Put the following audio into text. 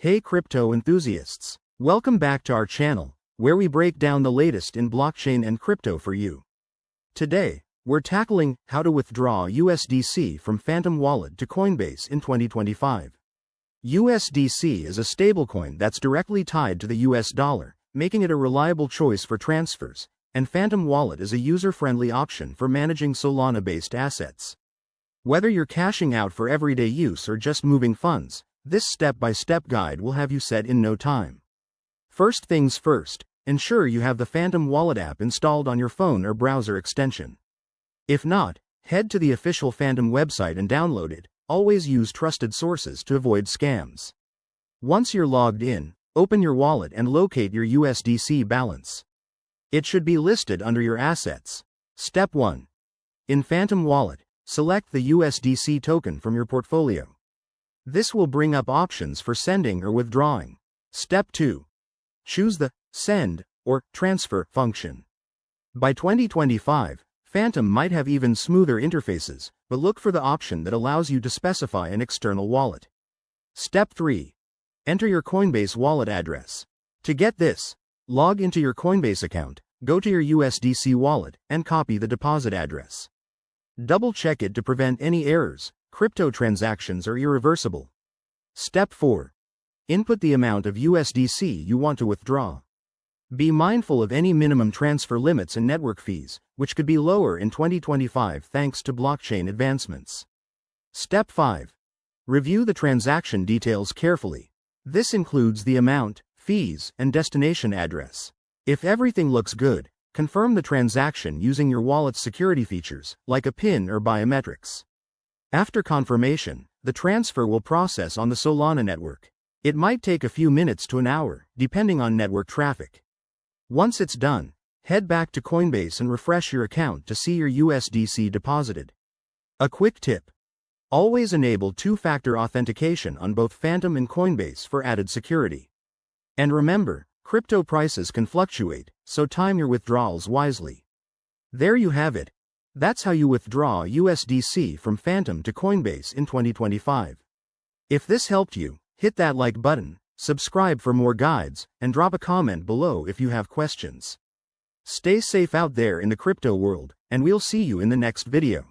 Hey crypto enthusiasts! Welcome back to our channel, where we break down the latest in blockchain and crypto for you. Today, we're tackling how to withdraw USDC from Phantom Wallet to Coinbase in 2025. USDC is a stablecoin that's directly tied to the US dollar, making it a reliable choice for transfers, and Phantom Wallet is a user-friendly option for managing Solana-based assets. Whether you're cashing out for everyday use or just moving funds, this step-by-step guide will have you set in no time. First things first, ensure you have the Phantom Wallet app installed on your phone or browser extension. If not, head to the official Phantom website and download it. Always use trusted sources to avoid scams. Once you're logged in, open your wallet and locate your USDC balance. It should be listed under your assets. Step 1. In Phantom Wallet, select the USDC token from your portfolio. This will bring up options for sending or withdrawing. Step 2. Choose the Send or Transfer function. By 2025, Phantom might have even smoother interfaces, but look for the option that allows you to specify an external wallet. Step 3. Enter your Coinbase wallet address. To get this, log into your Coinbase account, go to your USDC wallet, and copy the deposit address. Double-check it to prevent any errors. Crypto transactions are irreversible. Step 4. Input the amount of USDC you want to withdraw. Be mindful of any minimum transfer limits and network fees, which could be lower in 2025 thanks to blockchain advancements. Step 5. Review the transaction details carefully. This includes the amount, fees, and destination address. If everything looks good, confirm the transaction using your wallet's security features, like a PIN or biometrics. After confirmation, the transfer will process on the Solana network. It might take a few minutes to an hour, depending on network traffic. Once it's done, head back to Coinbase and refresh your account to see your USDC deposited. A quick tip: always enable two-factor authentication on both Phantom and Coinbase for added security. And remember, crypto prices can fluctuate, so time your withdrawals wisely. There you have it. That's how you withdraw USDC from Phantom to Coinbase in 2025. If this helped you, hit that like button, subscribe for more guides, and drop a comment below if you have questions. Stay safe out there in the crypto world, and we'll see you in the next video.